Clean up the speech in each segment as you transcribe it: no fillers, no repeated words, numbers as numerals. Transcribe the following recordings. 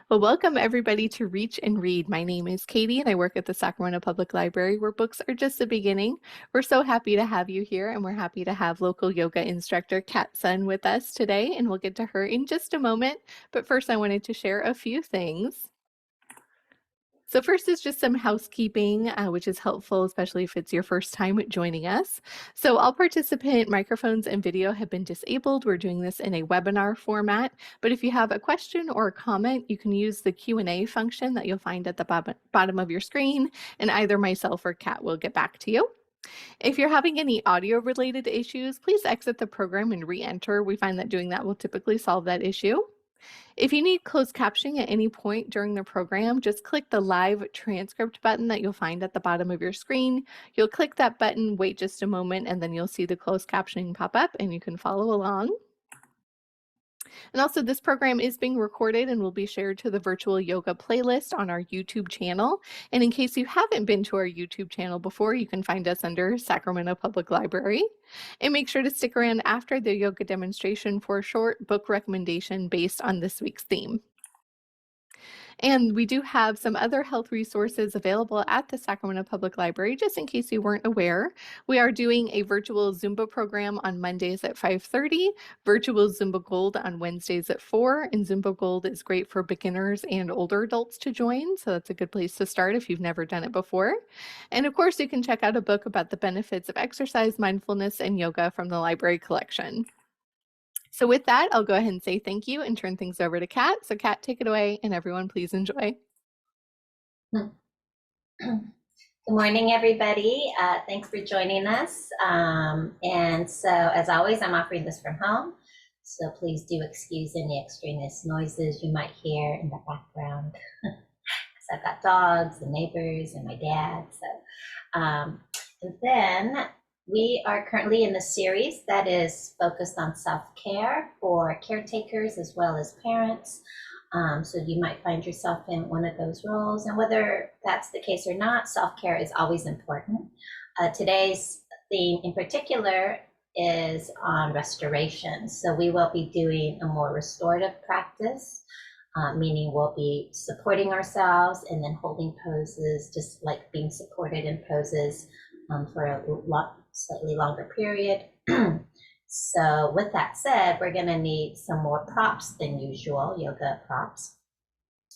Well, welcome everybody to Reach and Read. My name is Katie and I work at the Sacramento Public Library where books are just the beginning. We're so happy to have you here and we're happy to have local yoga instructor Kat Sun with us today, and we'll get to her in just a moment. But first I wanted to share a few things. So first is just some housekeeping, which is helpful, especially if it's your first time joining us. So all participant microphones and video have been disabled. We're doing this in a webinar format, but if you have a question or a comment, you can use the Q&A function that you'll find at the bottom of your screen, and either myself or Kat will get back to you. If you're having any audio related issues, please exit the program and re-enter. We find that doing that will typically solve that issue. If you need closed captioning at any point during the program, just click the live transcript button that you'll find at the bottom of your screen. You'll click that button, wait just a moment, and then you'll see the closed captioning pop up and you can follow along. And also, this program is being recorded and will be shared to the virtual yoga playlist on our YouTube channel. And in case you haven't been to our YouTube channel before, you can find us under Sacramento Public Library. And make sure to stick around after the yoga demonstration for a short book recommendation based on this week's theme. And we do have some other health resources available at the Sacramento Public Library, just in case you weren't aware. We are doing a virtual Zumba program on Mondays at 5:30, virtual Zumba Gold on Wednesdays at 4, and Zumba Gold is great for beginners and older adults to join, so that's a good place to start if you've never done it before. And of course, you can check out a book about the benefits of exercise, mindfulness, and yoga from the library collection. So with that, I'll go ahead and say thank you and turn things over to Kat. So Kat, take it away, and everyone please enjoy. Good morning, everybody. Thanks for joining us. And so, as always, I'm offering this from home. So please do excuse any extraneous noises you might hear in the background. Because I've got dogs and neighbors and my dad. And then we are currently in a series that is focused on self-care for caretakers as well as parents. So you might find yourself in one of those roles, and whether that's the case or not, self-care is always important. Today's theme in particular is on restoration. So we will be doing a more restorative practice, meaning we'll be supporting ourselves and then holding poses, just like being supported in poses for a slightly longer period. So with that said, we're going to need some more props than usual, yoga props.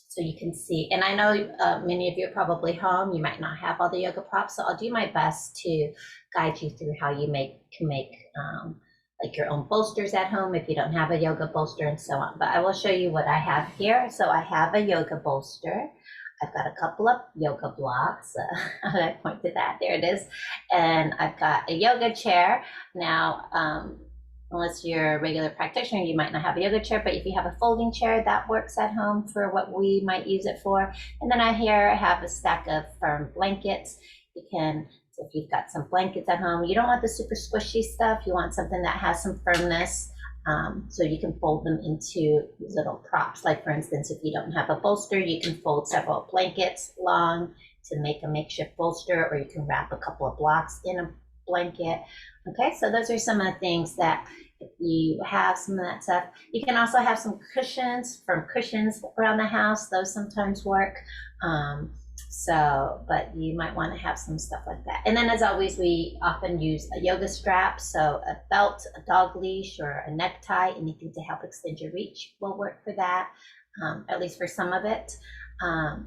So you can see, and I know many of you are probably home, you might not have all the yoga props, so I'll do my best to guide you through how you can make like your own bolsters at home if you don't have a yoga bolster and so on. But I will show you what I have here. So I have a yoga bolster. I've got a couple of yoga blocks. I point to that, there it is. And I've got a yoga chair. Now, unless you're a regular practitioner, you might not have a yoga chair, but if you have a folding chair, that works at home for what we might use it for. And then I have a stack of firm blankets. You can, so if you've got some blankets at home, you don't want the super squishy stuff. You want something that has some firmness. So you can fold them into little props. Like for instance, if you don't have a bolster, you can fold several blankets long to make a makeshift bolster, or you can wrap a couple of blocks in a blanket. Okay, so those are some of the things that if you have some of that stuff. You can also have some cushions around the house. Those sometimes work. But you might want to have some stuff like that. And then as always, we often use a yoga strap. So a belt, a dog leash, or a necktie, anything to help extend your reach will work for that, at least for some of it.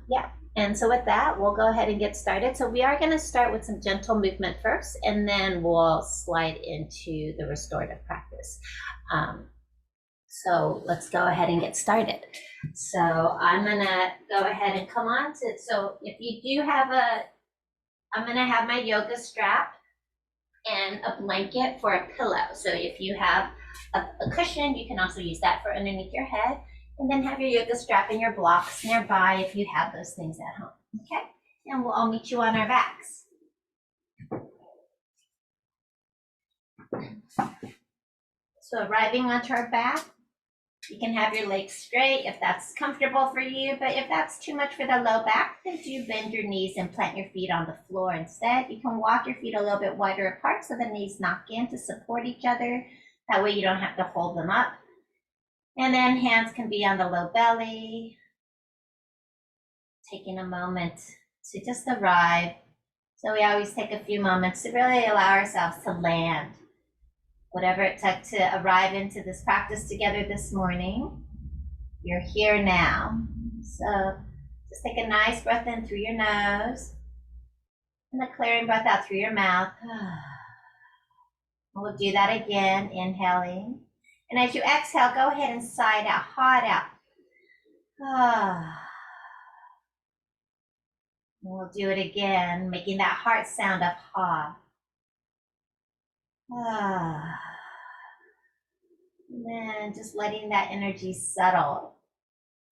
Yeah. And so with that, we'll go ahead and get started. So we are going to start with some gentle movement first, and then we'll slide into the restorative practice. So let's go ahead and get started. So I'm going to go ahead and come on to, so if you do have I'm going to have my yoga strap and a blanket for a pillow. So if you have a cushion, you can also use that for underneath your head, and then have your yoga strap and your blocks nearby if you have those things at home. Okay, and I'll meet you on our backs. So arriving onto our back, you can have your legs straight if that's comfortable for you, but if that's too much for the low back, then do bend your knees and plant your feet on the floor instead. You can walk your feet a little bit wider apart so the knees knock in to support each other. That way you don't have to hold them up. And then hands can be on the low belly. taking a moment to just arrive. So we always take a few moments to really allow ourselves to land. Whatever it took to arrive into this practice together this morning, you're here now. So just take a nice breath in through your nose and a clearing breath out through your mouth. We'll do that again, inhaling. And as you exhale, go ahead and sigh out, hot out. We'll do it again, making that heart sound of ha. And then just letting that energy settle.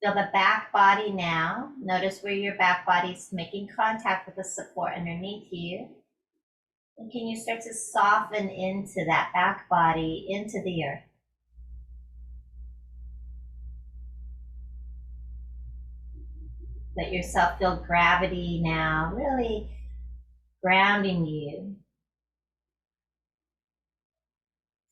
Feel the back body now. Notice where your back body's making contact with the support underneath you. And can you start to soften into that back body, into the earth? Let yourself feel gravity now, really grounding you.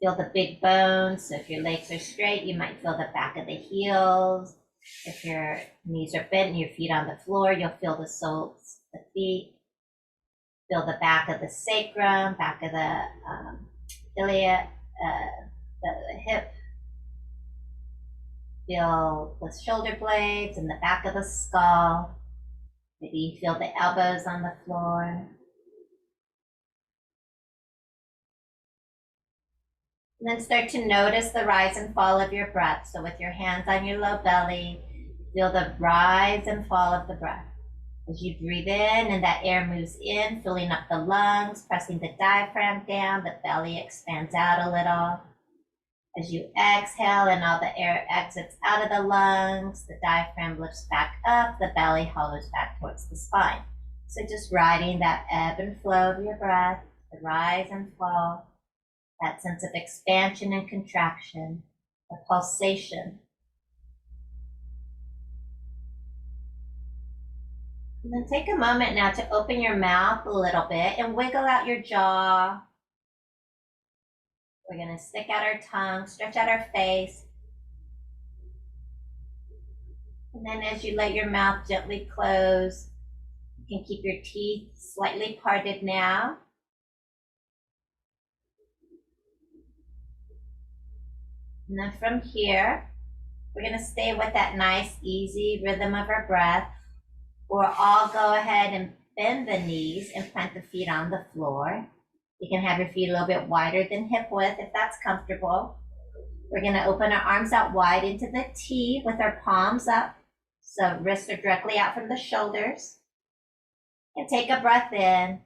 Feel the big bones. So if your legs are straight, you might feel the back of the heels. If your knees are bent and your feet on the floor, you'll feel the soles, the feet. Feel the back of the sacrum, back of the iliac, the hip. Feel the shoulder blades and the back of the skull. Maybe you feel the elbows on the floor. And then start to notice the rise and fall of your breath. So with your hands on your low belly, feel the rise and fall of the breath. As you breathe in and that air moves in, filling up the lungs, pressing the diaphragm down, the belly expands out a little. As you exhale and all the air exits out of the lungs, the diaphragm lifts back up, the belly hollows back towards the spine. So just riding that ebb and flow of your breath, the rise and fall, that sense of expansion and contraction, the pulsation. And then take a moment now to open your mouth a little bit and wiggle out your jaw. We're going to stick out our tongue, stretch out our face. And then as you let your mouth gently close, you can keep your teeth slightly parted now. And then from here, we're going to stay with that nice, easy rhythm of our breath. Or I'll go ahead and bend the knees and plant the feet on the floor. You can have your feet a little bit wider than hip width if that's comfortable. We're going to open our arms out wide into the T with our palms up. So wrists are directly out from the shoulders. And take a breath in.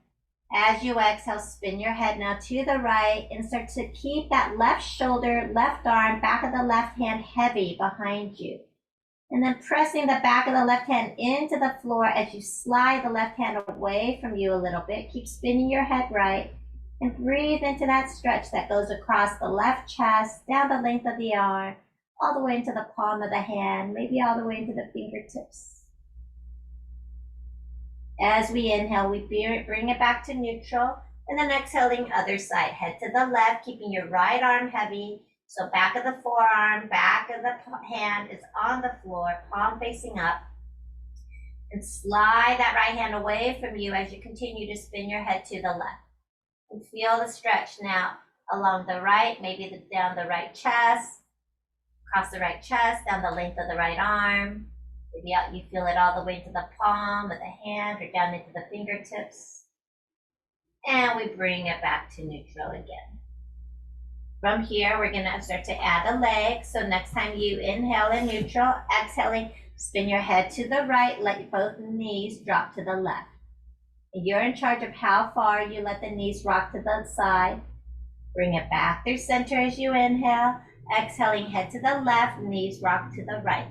As you exhale, spin your head now to the right and start to keep that left shoulder, left arm, back of the left hand heavy behind you. And then pressing the back of the left hand into the floor as you slide the left hand away from you a little bit. Keep spinning your head right and breathe into that stretch that goes across the left chest, down the length of the arm, all the way into the palm of the hand, maybe all the way into the fingertips. As we inhale, we bring it back to neutral, and then exhaling other side. Head to the left, keeping your right arm heavy. So back of the forearm, back of the hand is on the floor, palm facing up. And slide that right hand away from you as you continue to spin your head to the left. And feel the stretch now along the right, maybe down the right chest, across the right chest, down the length of the right arm. Maybe you feel it all the way to the palm of the hand or down into the fingertips. And we bring it back to neutral again. From here, we're going to start to add a leg. So next time you inhale in neutral, exhaling, spin your head to the right, let both knees drop to the left. And you're in charge of how far you let the knees rock to the side. Bring it back through center as you inhale. Exhaling, head to the left, knees rock to the right.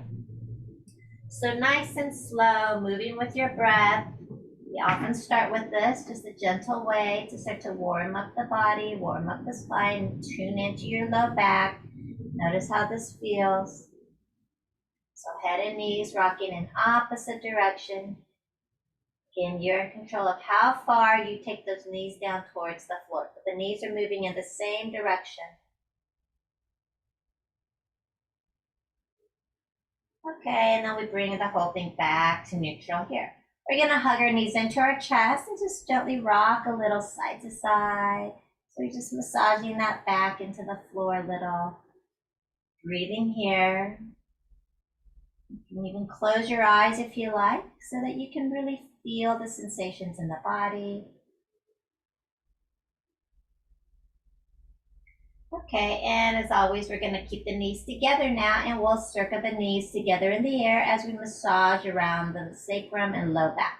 So nice and slow, moving with your breath. We often start with this, just a gentle way to start to warm up the body, warm up the spine, tune into your low back. Notice how this feels. So head and knees rocking in opposite direction. Again, you're in control of how far you take those knees down towards the floor. But the knees are moving in the same direction. Okay, and then we bring the whole thing back to neutral here. We're gonna hug our knees into our chest and just gently rock a little side to side. So we're just massaging that back into the floor a little. Breathing here. You can even close your eyes if you like so that you can really feel the sensations in the body. Okay, and as always, we're going to keep the knees together now, and we'll circle the knees together in the air as we massage around the sacrum and low back.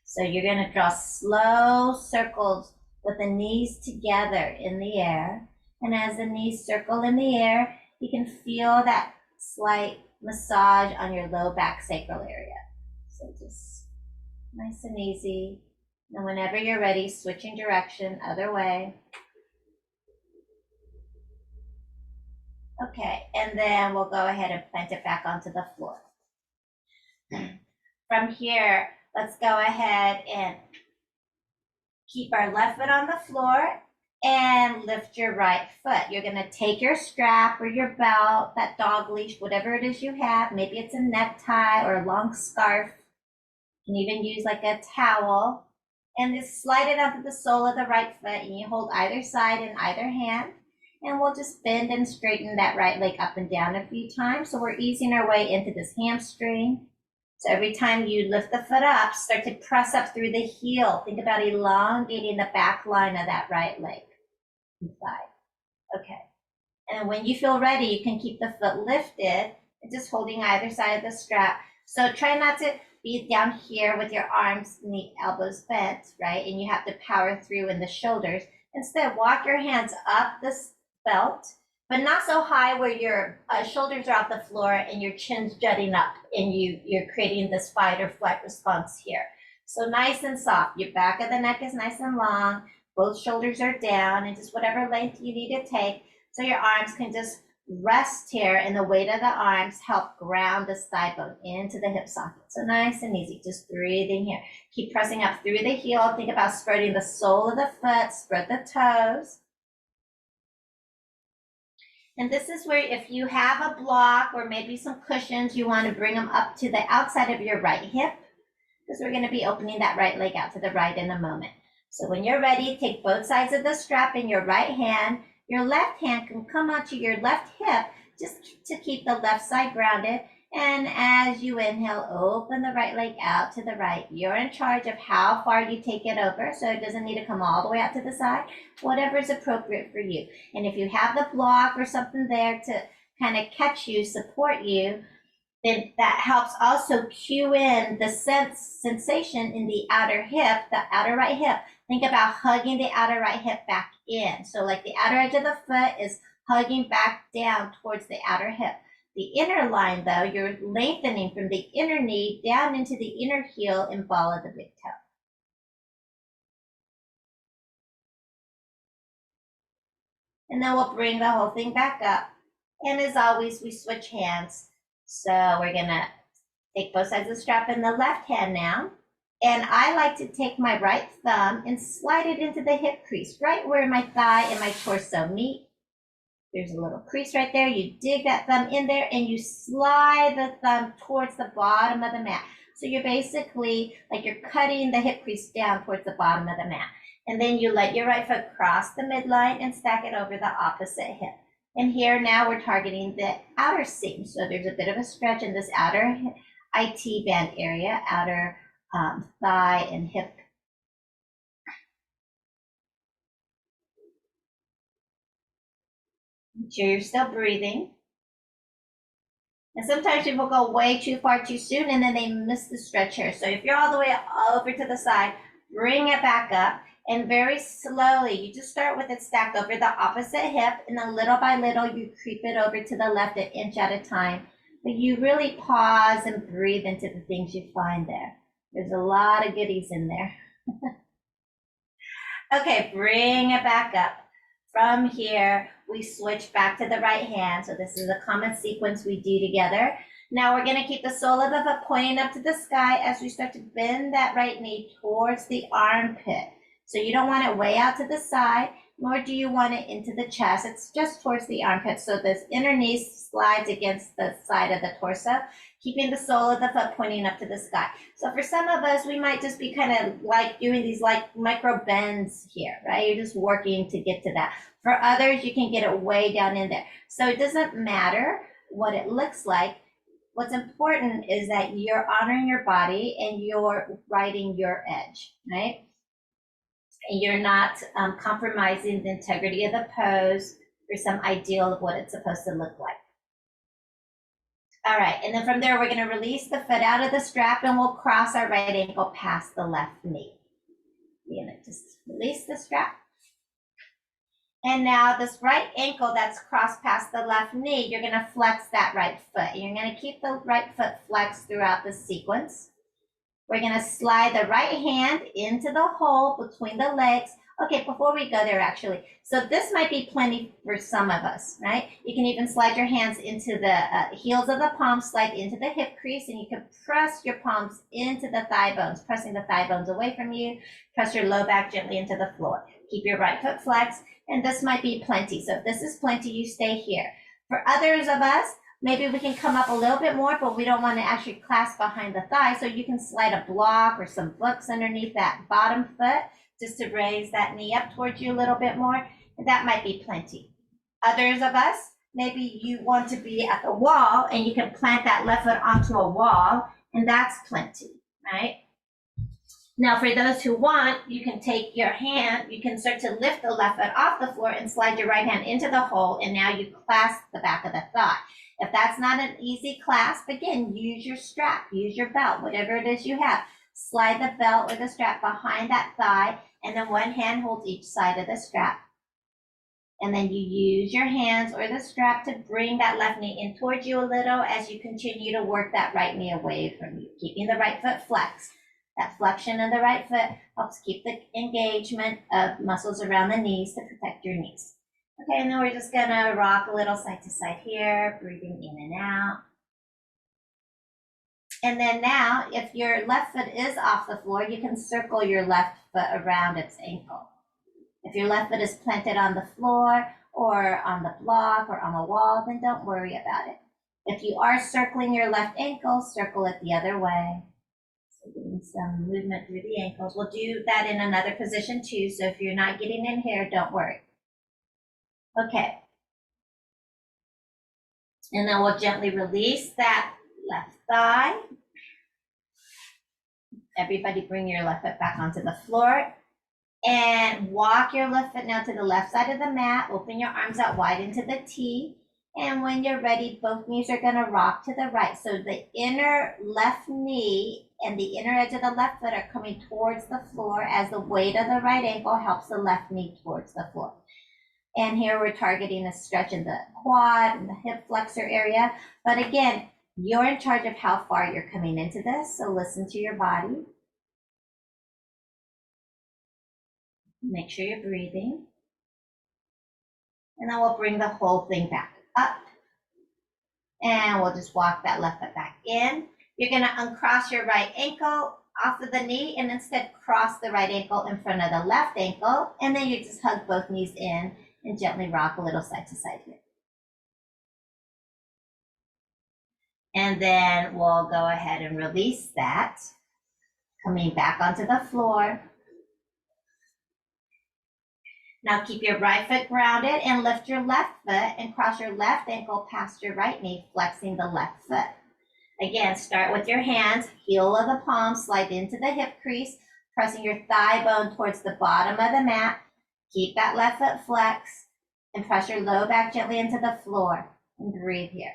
So you're going to draw slow circles with the knees together in the air. And as the knees circle in the air, you can feel that slight massage on your low back sacral area. So just nice and easy. And whenever you're ready, switching direction, other way. Okay, and then we'll go ahead and plant it back onto the floor. From here, let's go ahead and keep our left foot on the floor and lift your right foot. You're gonna take your strap or your belt, that dog leash, whatever it is you have. Maybe it's a necktie or a long scarf. You can even use like a towel. And just slide it onto the sole of the right foot, and you hold either side in either hand. And we'll just bend and straighten that right leg up and down a few times. So we're easing our way into this hamstring. So every time you lift the foot up, start to press up through the heel. Think about elongating the back line of that right leg inside. Okay. And when you feel ready, you can keep the foot lifted and just holding either side of the strap. So try not to be down here with your arms and the elbows bent, right? And you have to power through in the shoulders. Instead, walk your hands up this belt, but not so high where your shoulders are off the floor and your chin's jutting up and you're creating this fight or flight response here. So nice and soft. Your back of the neck is nice and long. Both shoulders are down, and just whatever length you need to take. So your arms can just rest here, and the weight of the arms help ground this thigh bone into the hip socket. So nice and easy, just breathing here. Keep pressing up through the heel. Think about spreading the sole of the foot, spread the toes. And this is where if you have a block or maybe some cushions, you want to bring them up to the outside of your right hip, because we're going to be opening that right leg out to the right in a moment. So when you're ready, take both sides of the strap in your right hand. Your left hand can come onto your left hip just to keep the left side grounded. And as you inhale, open the right leg out to the right. You're in charge of how far you take it over, so it doesn't need to come all the way out to the side, whatever is appropriate for you. And if you have the block or something there to kind of catch you, support you, then that helps also cue in the sensation in the outer hip, the outer right hip. Think about hugging the outer right hip back in. So like the outer edge of the foot is hugging back down towards the outer hip. The inner line, though, you're lengthening from the inner knee down into the inner heel and ball of the big toe. And then we'll bring the whole thing back up. And as always, we switch hands. So we're gonna take both sides of the strap in the left hand now. And I like to take my right thumb and slide it into the hip crease, right where my thigh and my torso meet. There's a little crease right there. You dig that thumb in there and you slide the thumb towards the bottom of the mat. So you're basically like you're cutting the hip crease down towards the bottom of the mat. And then you let your right foot cross the midline and stack it over the opposite hip. And here now we're targeting the outer seam. So there's a bit of a stretch in this outer IT band area, outer thigh and hip. Make sure you're still breathing. And sometimes people go way too far too soon and then they miss the stretch here. So if you're all the way over to the side, bring it back up. And very slowly, you just start with it stacked over the opposite hip, and then little by little, you creep it over to the left an inch at a time. But you really pause and breathe into the things you find there. There's a lot of goodies in there. Okay, bring it back up. From here, we switch back to the right hand. So this is a common sequence we do together. Now we're going to keep the sole of the foot pointing up to the sky as we start to bend that right knee towards the armpit. So you don't want it way out to the side. nor do you want it into the chest. It's just towards the armpit. So this inner knee slides against the side of the torso, keeping the sole of the foot pointing up to the sky. So for some of us, we might just be kind of like doing these like micro bends here, right? You're just working to get to that. For others, you can get it way down in there. So it doesn't matter what it looks like. What's important is that you're honoring your body and you're riding your edge, right? And you're not compromising the integrity of the pose for some ideal of what it's supposed to look like. All right, and then from there, we're gonna release the foot out of the strap and we'll cross our right ankle past the left knee. You're gonna just release the strap. And now this right ankle that's crossed past the left knee, you're gonna flex that right foot. You're gonna keep the right foot flexed throughout the sequence. We're gonna slide the right hand into the hole between the legs. Okay, before we go there actually, so this might be plenty for some of us, right? You can even slide your hands into the heels of the palms, slide into the hip crease, and you can press your palms into the thigh bones, pressing the thigh bones away from you. Press your low back gently into the floor. Keep your right foot flexed, and this might be plenty. So if this is plenty, you stay here. For others of us, maybe we can come up a little bit more, but we don't want to actually clasp behind the thigh. So you can slide a block or some books underneath that bottom foot just to raise that knee up towards you a little bit more. And that might be plenty. Others of us, maybe you want to be at the wall and you can plant that left foot onto a wall, and that's plenty, right? Now, for those who want, you can take your hand, you can start to lift the left foot off the floor and slide your right hand into the hole, and now you clasp the back of the thigh. If that's not an easy clasp, again, use your strap, use your belt, whatever it is you have. Slide the belt or the strap behind that thigh, and then one hand holds each side of the strap. And then you use your hands or the strap to bring that left knee in towards you a little as you continue to work that right knee away from you, keeping the right foot flexed. That flexion of the right foot helps keep the engagement of muscles around the knees to protect your knees. Okay, and then we're just gonna rock a little side to side here, breathing in and out. And then now, if your left foot is off the floor, you can circle your left foot around its ankle. If your left foot is planted on the floor or on the block or on the wall, then don't worry about it. If you are circling your left ankle, circle it the other way. So getting some movement through the ankles. We'll do that in another position too, so if you're not getting in here, don't worry. Okay. And then we'll gently release that left thigh. Everybody bring your left foot back onto the floor and walk your left foot now to the left side of the mat. Open your arms out wide into the T. And when you're ready, both knees are gonna rock to the right. So the inner left knee and the inner edge of the left foot are coming towards the floor as the weight of the right ankle helps the left knee towards the floor. And here we're targeting a stretch in the quad and the hip flexor area. But again, you're in charge of how far you're coming into this. So listen to your body. Make sure you're breathing. And then we'll bring the whole thing back up. And we'll just walk that left foot back in. You're gonna uncross your right ankle off of the knee and instead cross the right ankle in front of the left ankle. And then you just hug both knees in and gently rock a little side to side here. And then we'll go ahead and release that, coming back onto the floor. Now keep your right foot grounded and lift your left foot and cross your left ankle past your right knee, flexing the left foot. Again, start with your hands, heel of the palm, slide into the hip crease, pressing your thigh bone towards the bottom of the mat. Keep that left foot flexed and press your low back gently into the floor and breathe here.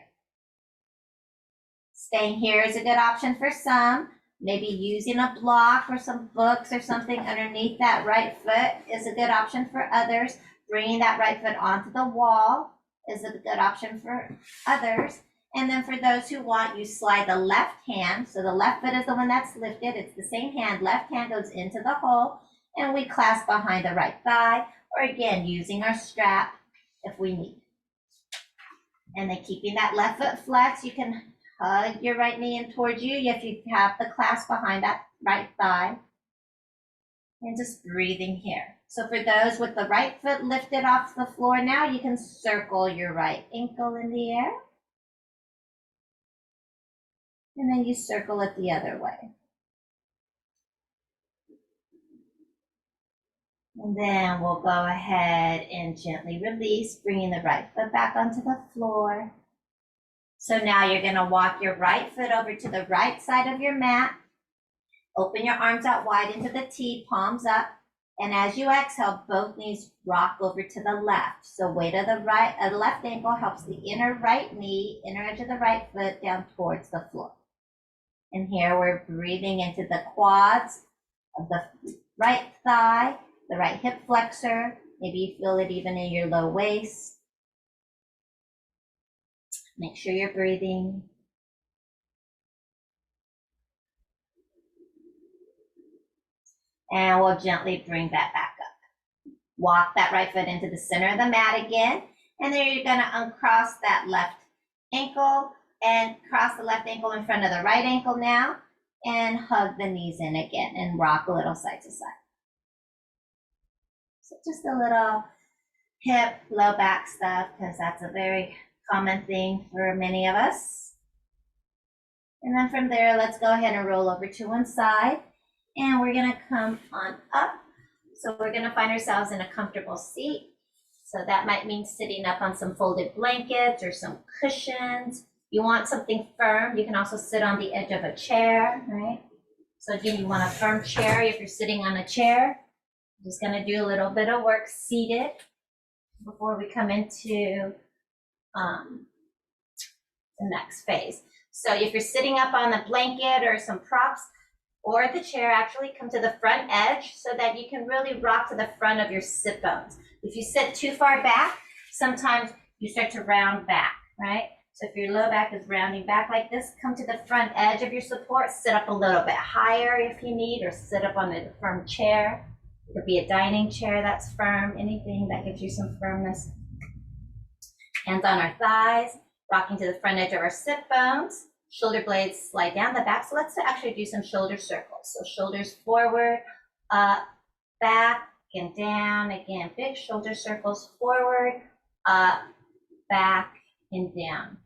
Staying here is a good option for some. Maybe using a block or some books or something underneath that right foot is a good option for others. Bringing that right foot onto the wall is a good option for others. And then for those who want, you slide the left hand. So the left foot is the one that's lifted. It's the same hand. Left hand goes into the hole and we clasp behind the right thigh, or again, using our strap if we need. And then keeping that left foot flexed, you can hug your right knee in towards you if you have the clasp behind that right thigh. And just breathing here. So for those with the right foot lifted off the floor now, you can circle your right ankle in the air. And then you circle it the other way. And then we'll go ahead and gently release, bringing the right foot back onto the floor. So now you're going to walk your right foot over to the right side of your mat. Open your arms out wide into the T, palms up. And as you exhale, both knees rock over to the left. So weight of the left ankle helps the inner right knee, inner edge of the right foot down towards the floor. And here we're breathing into the quads of the right thigh, the right hip flexor. Maybe you feel it even in your low waist. Make sure you're breathing. And we'll gently bring that back up. Walk that right foot into the center of the mat again. And then you're gonna uncross that left ankle and cross the left ankle in front of the right ankle now. And hug the knees in again and rock a little side to side. So just a little hip, low back stuff, because that's a very common thing for many of us. And then from there, let's go ahead and roll over to one side. And we're gonna come on up. So we're gonna find ourselves in a comfortable seat. So that might mean sitting up on some folded blankets or some cushions. You want something firm, you can also sit on the edge of a chair, right? So again, you want a firm chair if you're sitting on a chair. I'm just gonna do a little bit of work seated before we come into the next phase. So if you're sitting up on the blanket or some props or the chair, actually come to the front edge so that you can really rock to the front of your sit bones. If you sit too far back, sometimes you start to round back, right? So if your low back is rounding back like this, come to the front edge of your support, sit up a little bit higher if you need, or sit up on a firm chair. It could be a dining chair that's firm, anything that gives you some firmness. Hands on our thighs, rocking to the front edge of our sit bones. Shoulder blades slide down the back. So let's actually do some shoulder circles. So shoulders forward, up, back, and down. Again, big shoulder circles forward, up, back, and down.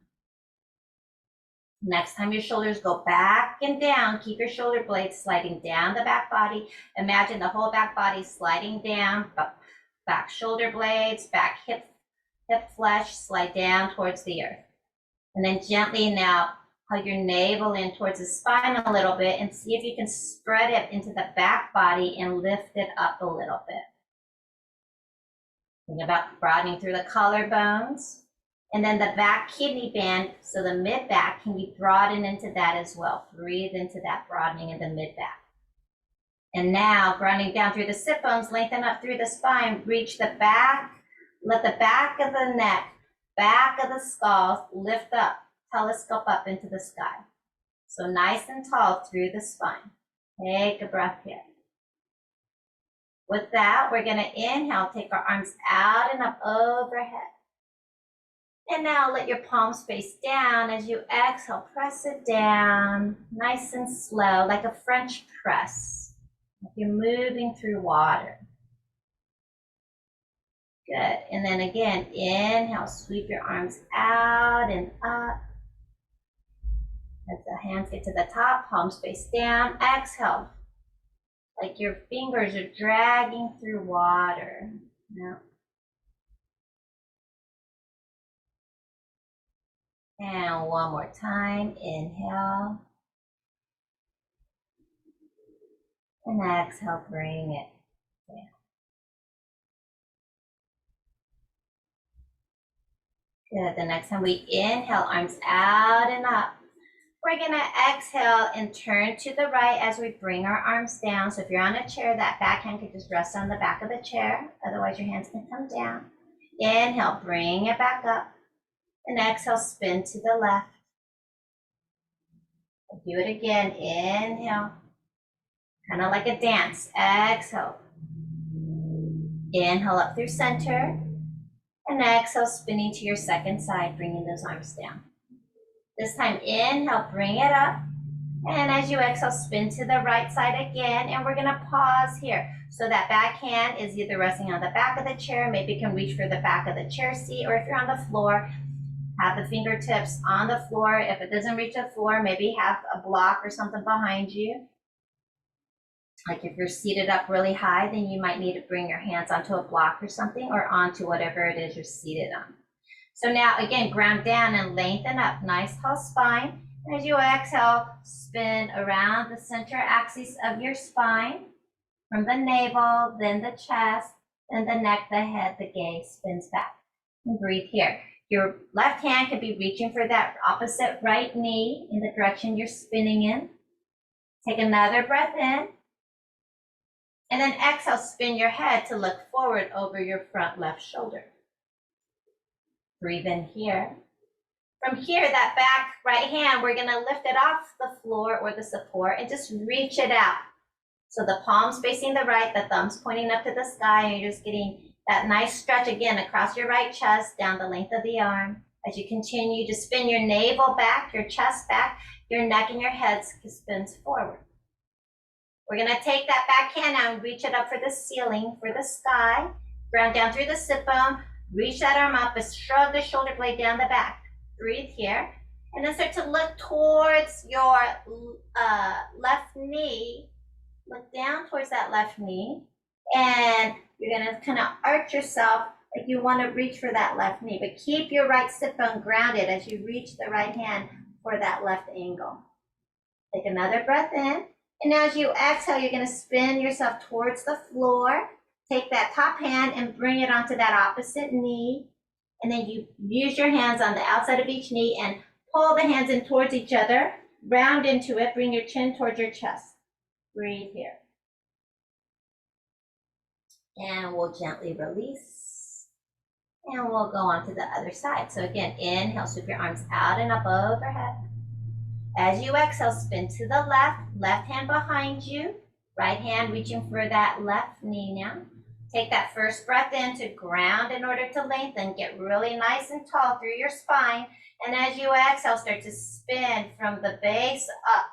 Next time your shoulders go back and down, keep your shoulder blades sliding down the back body. Imagine the whole back body sliding down, back shoulder blades, back hip flesh, slide down towards the earth. And then gently now hug your navel in towards the spine a little bit and see if you can spread it into the back body and lift it up a little bit. Think about broadening through the collarbones. And then the back kidney band, so the mid back, can you broaden into that as well? Breathe into that broadening in the mid back. And now grounding down through the sit bones, lengthen up through the spine, reach the back, let the back of the neck, back of the skull lift up, telescope up into the sky. So nice and tall through the spine. Take a breath here. With that, we're gonna inhale, take our arms out and up overhead. And now let your palms face down. As you exhale, press it down, nice and slow, like a French press. Like you're moving through water. Good, and then again, inhale, sweep your arms out and up. As the hands get to the top, palms face down, exhale. Like your fingers are dragging through water. Now, and one more time, inhale. And exhale, bring it down. Good, the next time we inhale, arms out and up. We're gonna exhale and turn to the right as we bring our arms down. So if you're on a chair, that back hand could just rest on the back of the chair. Otherwise, your hands can come down. Inhale, bring it back up. And exhale, spin to the left. Do it again, inhale. Kind of like a dance, exhale. Inhale up through center. And exhale, spinning to your second side, bringing those arms down. This time, inhale, bring it up. And as you exhale, spin to the right side again. And we're gonna pause here. So that back hand is either resting on the back of the chair, maybe you can reach for the back of the chair seat, or if you're on the floor, have the fingertips on the floor. If it doesn't reach the floor, maybe have a block or something behind you. Like if you're seated up really high, then you might need to bring your hands onto a block or something, or onto whatever it is you're seated on. So now again, ground down and lengthen up, nice tall spine. And as you exhale, spin around the center axis of your spine, from the navel, then the chest, then the neck, the head, the gaze spins back. And breathe here. Your left hand could be reaching for that opposite right knee in the direction you're spinning in. Take another breath in. And then exhale, spin your head to look forward over your front left shoulder. Breathe in here. From here, that back right hand, we're gonna lift it off the floor or the support and just reach it out. So the palms facing the right, the thumbs pointing up to the sky, and you're just getting that nice stretch again across your right chest, down the length of the arm. As you continue to spin your navel back, your chest back, your neck and your head spins forward. We're gonna take that back hand now and reach it up for the ceiling, for the sky. Ground down through the sit bone, reach that arm up, and shrug the shoulder blade down the back. Breathe here. And then start to look towards your left knee. Look down towards that left knee. And you're gonna kind of arch yourself like you wanna reach for that left knee, but keep your right sit bone grounded as you reach the right hand for that left angle. Take another breath in. And as you exhale, you're gonna spin yourself towards the floor. Take that top hand and bring it onto that opposite knee. And then you use your hands on the outside of each knee and pull the hands in towards each other. Round into it, bring your chin towards your chest. Breathe here. And we'll gently release. And we'll go on to the other side. So again, inhale, sweep your arms out and up overhead. As you exhale, spin to the left hand behind you, right hand reaching for that left knee now. Take that first breath in to ground in order to lengthen, get really nice and tall through your spine. And as you exhale, start to spin from the base up.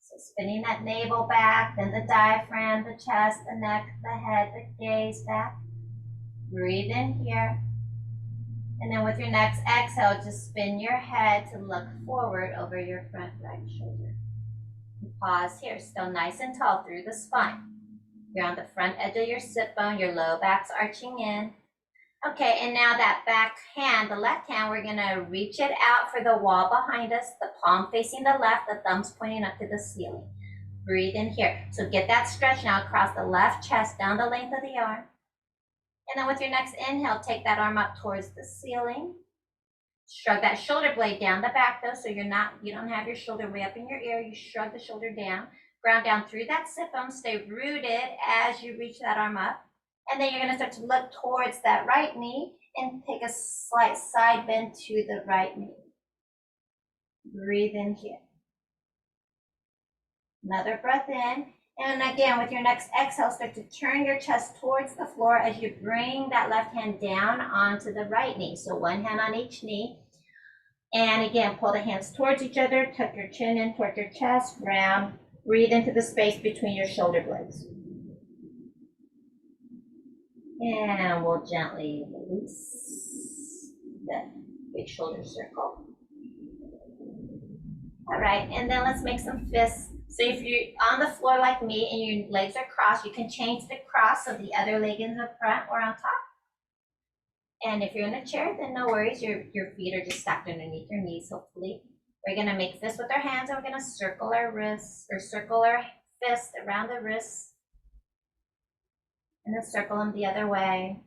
So spinning that navel back, then the diaphragm, the chest, the neck, the head, the gaze back. Breathe in here. And then with your next exhale, just spin your head to look forward over your front right shoulder. And pause here, still nice and tall through the spine. You're on the front edge of your sit bone, your low back's arching in. Okay, and now that back hand, the left hand, we're gonna reach it out for the wall behind us, the palm facing the left, the thumbs pointing up to the ceiling. Breathe in here. So get that stretch now across the left chest, down the length of the arm. And then with your next inhale, take that arm up towards the ceiling. Shrug that shoulder blade down the back though, so you don't have your shoulder way up in your ear. You shrug the shoulder down. Ground down through that sit bone. Stay rooted as you reach that arm up. And then you're gonna start to look towards that right knee and take a slight side bend to the right knee. Breathe in here. Another breath in. And again, with your next exhale, start to turn your chest towards the floor as you bring that left hand down onto the right knee. So one hand on each knee. And again, pull the hands towards each other, tuck your chin in towards your chest, round, breathe into the space between your shoulder blades. And we'll gently release the big shoulder circle. All right, and then let's make some fists. So if you're on the floor like me and your legs are crossed, you can change the cross so the other leg in the front or on top. And if you're in a chair, then no worries, your feet are just stacked underneath your knees, hopefully. We're gonna make fists with our hands and we're gonna circle our wrists or circle our fist around the wrists. And then circle them the other way.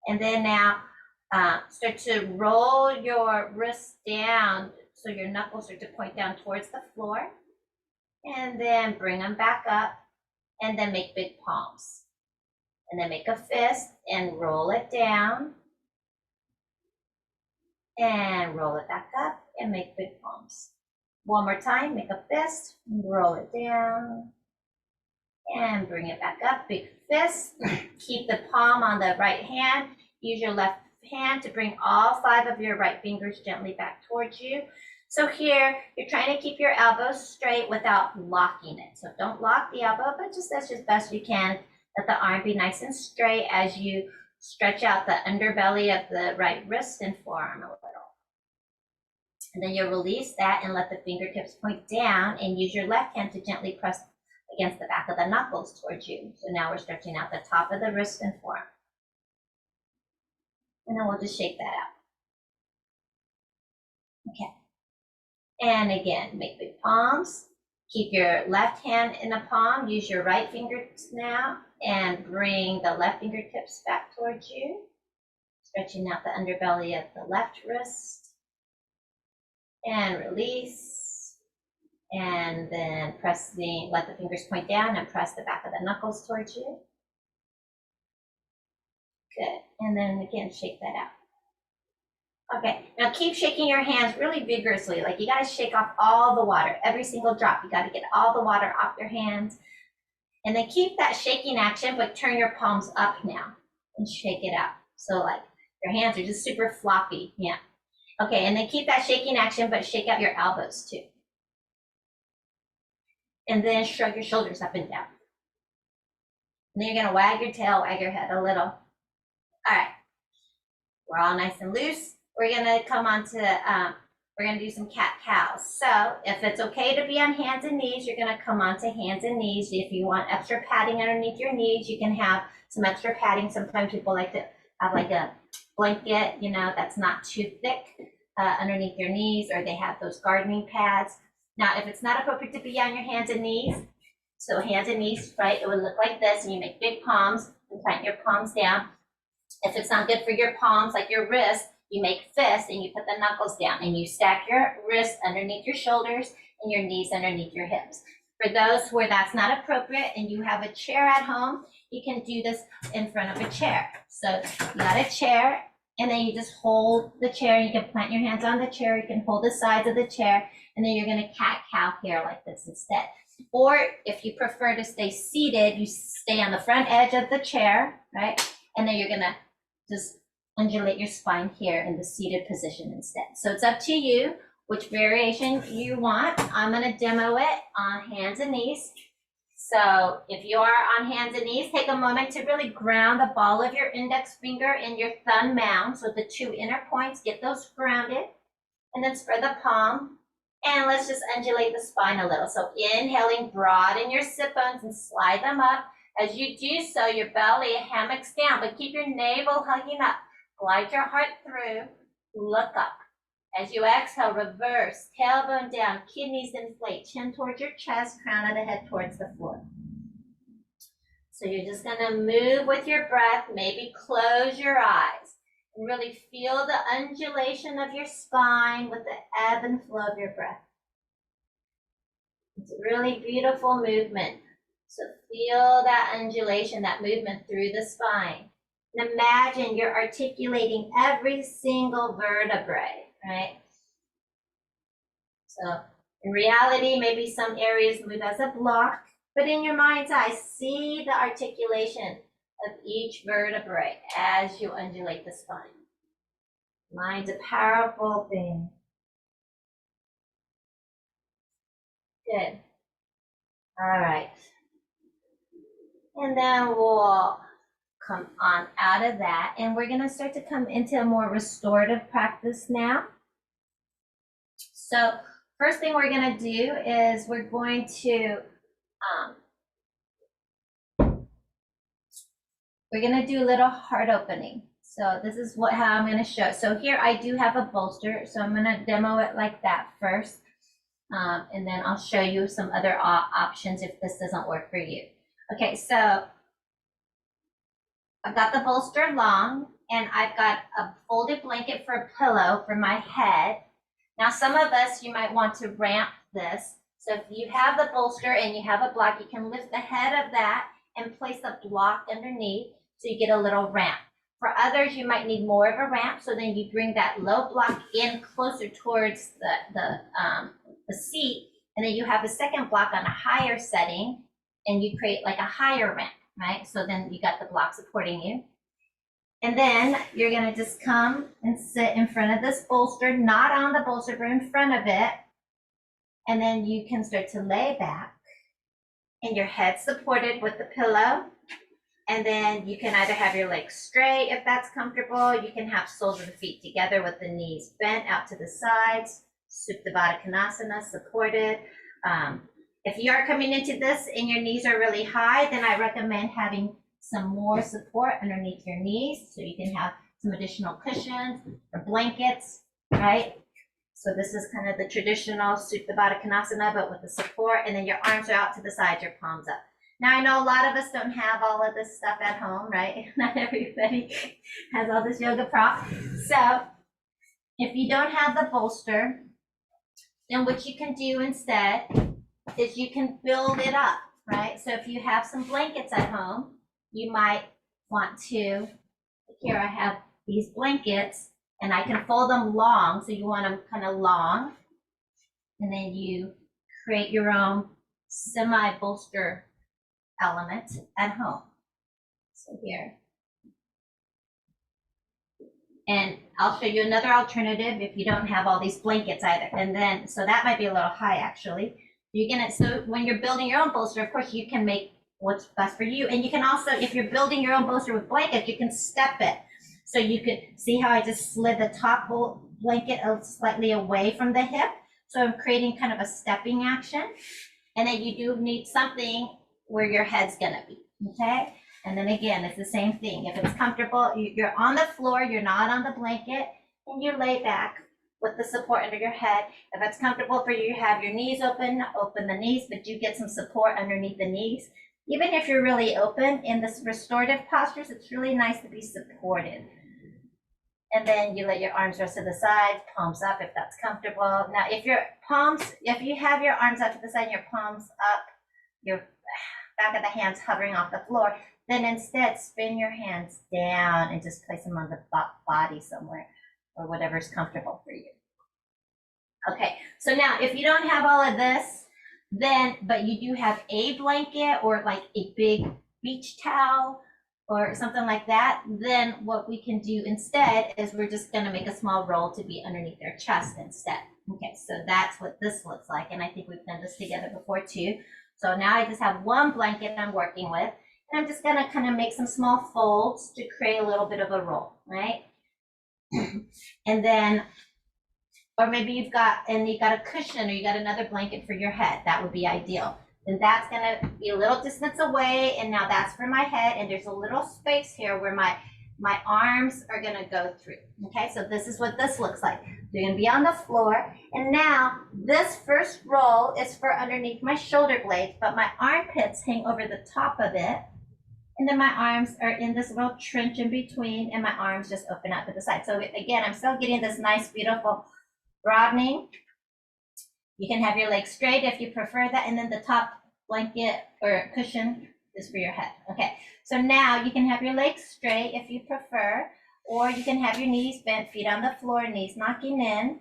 And then now start to roll your wrists down so your knuckles start to point down towards the floor. And then bring them back up and then make big palms. And then make a fist and roll it down. And roll it back up and make big palms. One more time, make a fist, roll it down. And bring it back up, big fist. Keep the palm on the right hand. Use your left hand to bring all 5 of your right fingers gently back towards you. So here, you're trying to keep your elbows straight without locking it. So don't lock the elbow, but just as best you can. Let the arm be nice and straight as you stretch out the underbelly of the right wrist and forearm a little. And then you'll release that and let the fingertips point down and use your left hand to gently press against the back of the knuckles towards you. So now we're stretching out the top of the wrist and forearm. And then we'll just shake that out. Okay. And again, make big palms. Keep your left hand in the palm. Use your right fingers now and bring the left fingertips back towards you. Stretching out the underbelly of the left wrist. And release. And then let the fingers point down and press the back of the knuckles towards you. Good. And then again, shake that out. Okay, now keep shaking your hands really vigorously. Like you gotta shake off all the water, every single drop. You gotta get all the water off your hands. And then keep that shaking action, but turn your palms up now and shake it out. So like your hands are just super floppy, yeah. Okay, and then keep that shaking action, but shake out your elbows too. And then shrug your shoulders up and down. And then you're gonna wag your tail, wag your head a little. All right, we're all nice and loose. We're gonna come on to, we're gonna do some cat-cows. So if it's okay to be on hands and knees, you're gonna come on to hands and knees. If you want extra padding underneath your knees, you can have some extra padding. Sometimes people like to have like a blanket, you know, that's not too thick underneath your knees, or they have those gardening pads. Now, if it's not appropriate to be on your hands and knees, so hands and knees, right, it would look like this, and you make big palms and plant your palms down. If it's not good for your palms, like your wrist, you make fists and you put the knuckles down and you stack your wrists underneath your shoulders and your knees underneath your hips. For those where that's not appropriate and you have a chair at home, you can do this in front of a chair. So you got a chair, and then you just hold the chair. You can plant your hands on the chair. You can hold the sides of the chair, and then you're going to cat-cow here like this instead. Or if you prefer to stay seated, you stay on the front edge of the chair, right? And then you're going to just undulate your spine here in the seated position instead. So it's up to you which variation you want. I'm going to demo it on hands and knees. So if you are on hands and knees, take a moment to really ground the ball of your index finger in your thumb mound. So the 2 inner points, get those grounded, and then spread the palm. And let's just undulate the spine a little. So inhaling, broaden your sit bones and slide them up. As you do so, your belly hammocks down, but keep your navel hugging up. Glide your heart through, look up. As you exhale, reverse, tailbone down, kidneys inflate, chin towards your chest, crown of the head towards the floor. So you're just gonna move with your breath, maybe close your eyes, and really feel the undulation of your spine with the ebb and flow of your breath. It's a really beautiful movement. So feel that undulation, that movement through the spine. And imagine you're articulating every single vertebrae, right? So in reality, maybe some areas move as a block, but in your mind's eye, see the articulation of each vertebrae as you undulate the spine. Mind's a powerful thing. Good. All right. And then we'll come on out of that, and we're going to start to come into a more restorative practice now. So first thing we're going to do is we're going to do a little heart opening. So this is how I'm going to show. So here I do have a bolster, so I'm going to demo it like that first, and then I'll show you some other options if this doesn't work for you. Okay, so I've got the bolster long, and I've got a folded blanket for a pillow for my head. Now, some of us, you might want to ramp this. So if you have the bolster and you have a block, you can lift the head of that and place a block underneath so you get a little ramp. For others, you might need more of a ramp, so then you bring that low block in closer towards the seat, and then you have a second block on a higher setting, and you create like a higher ramp. Right? So then you got the block supporting you. And then you're gonna just come and sit in front of this bolster, not on the bolster, but in front of it. And then you can start to lay back and your head supported with the pillow. And then you can either have your legs straight if that's comfortable. You can have soles of the feet together with the knees bent out to the sides. Supta Baddha Konasana, supported. If you are coming into this and your knees are really high, then I recommend having some more support underneath your knees so you can have some additional cushions or blankets, right? So this is kind of the traditional Supta Baddha Konasana, but with the support, and then your arms are out to the side, your palms up. Now I know a lot of us don't have all of this stuff at home, right? Not everybody has all this yoga prop. So if you don't have the bolster, then what you can do instead is you can build it up, right? So if you have some blankets at home, you might want to, here I have these blankets and I can fold them long. So you want them kind of long, and then you create your own semi-bolster element at home. So here. And I'll show you another alternative if you don't have all these blankets either. And then, so that might be a little high actually. So when you're building your own bolster, of course you can make what's best for you. And you can also, if you're building your own bolster with blankets, you can step it. So you could see how I just slid the top blanket slightly away from the hip. So I'm creating kind of a stepping action. And then you do need something where your head's gonna be, okay? And then again, it's the same thing. If it's comfortable, you're on the floor, you're not on the blanket, and you lay back with the support under your head. If it's comfortable for you, you have your knees open the knees, but you get some support underneath the knees. Even if you're really open in this restorative postures, it's really nice to be supported. And then you let your arms rest to the side, palms up if that's comfortable. Now, if you have your arms out to the side and your palms up, your back of the hands hovering off the floor, then instead spin your hands down and just place them on the body somewhere or whatever's comfortable for you. Okay, so now if you don't have all of this, then, but you do have a blanket or like a big beach towel or something like that, then what we can do instead is we're just gonna make a small roll to be underneath their chest instead. Okay, so that's what this looks like. And I think we've done this together before too. So now I just have one blanket I'm working with, and I'm just gonna kind of make some small folds to create a little bit of a roll, right? And then, or maybe you've got a cushion or you got another blanket for your head. That would be ideal. Then that's gonna be a little distance away, and now that's for my head, and there's a little space here where my arms are gonna go through. Okay, so this is what this looks like. They're gonna be on the floor, and now this first roll is for underneath my shoulder blades, but my armpits hang over the top of it, and then my arms are in this little trench in between, and my arms just open out to the side. So again, I'm still getting this nice, beautiful broadening. You can have your legs straight if you prefer that, and then the top blanket or cushion is for your head. Okay, so now you can have your legs straight if you prefer, or you can have your knees bent, feet on the floor, knees knocking in,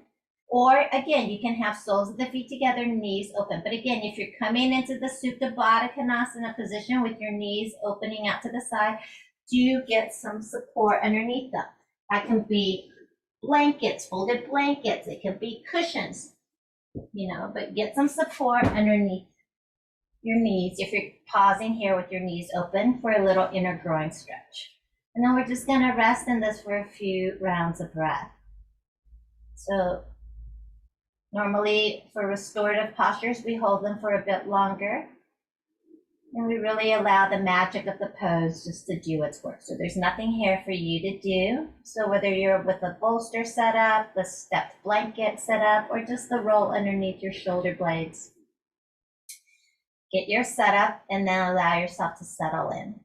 or again, you can have soles of the feet together, knees open. But again, if you're coming into the Supta Baddha Konasana position with your knees opening out to the side, do get some support underneath them. That can be blankets, folded blankets, it can be cushions, but get some support underneath your knees if you're pausing here with your knees open for a little inner groin stretch. And then we're just gonna rest in this for a few rounds of breath. So normally for restorative postures, we hold them for a bit longer. And we really allow the magic of the pose just to do its work. So there's nothing here for you to do. So whether you're with a bolster set up, the stepped blanket set up, or just the roll underneath your shoulder blades, get your setup and then allow yourself to settle in.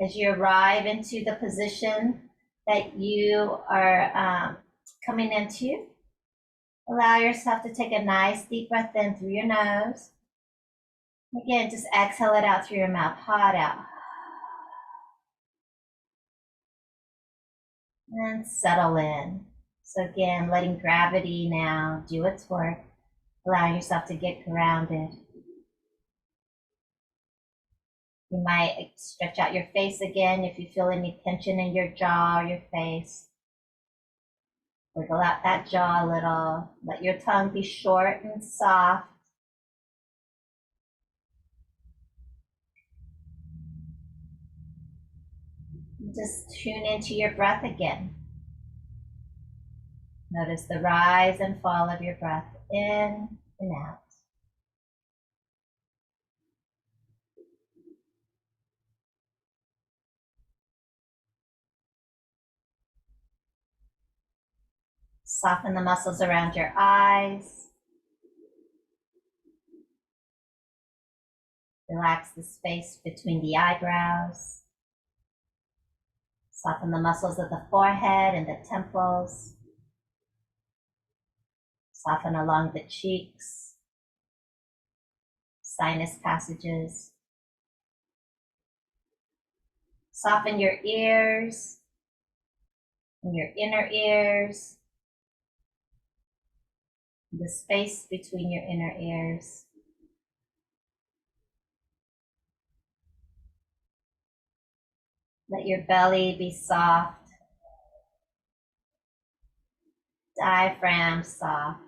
As you arrive into the position that you are coming into, allow yourself to take a nice deep breath in through your nose. Again, just exhale it out through your mouth, hot out. And settle in. So again, letting gravity now do its work. Allow yourself to get grounded. You might stretch out your face again if you feel any tension in your jaw or your face. Wiggle out that jaw a little. Let your tongue be short and soft. Just tune into your breath again. Notice the rise and fall of your breath in and out. Soften the muscles around your eyes. Relax the space between the eyebrows. Soften the muscles of the forehead and the temples. Soften along the cheeks, sinus passages. Soften your ears and your inner ears, the space between your inner ears. Let your belly be soft, diaphragm soft,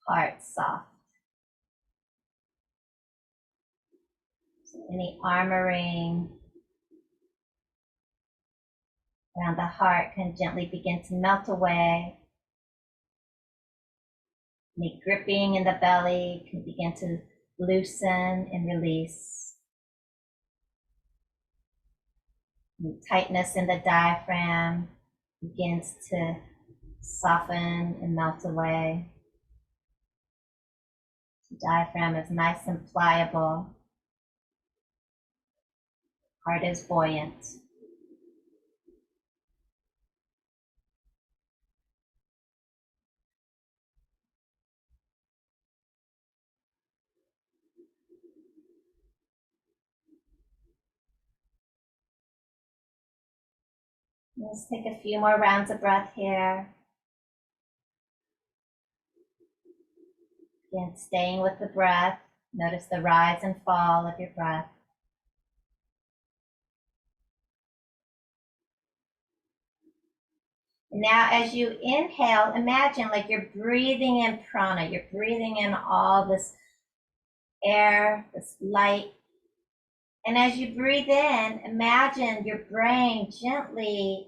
heart soft. So any armoring around the heart can gently begin to melt away. Any gripping in the belly can begin to loosen and release. Any tightness in the diaphragm begins to soften and melt away. The diaphragm is nice and pliable. Heart is buoyant. Let's take a few more rounds of breath here. Again, staying with the breath. Notice the rise and fall of your breath. And now as you inhale, imagine like you're breathing in prana. You're breathing in all this air, this light. And as you breathe in, imagine your brain gently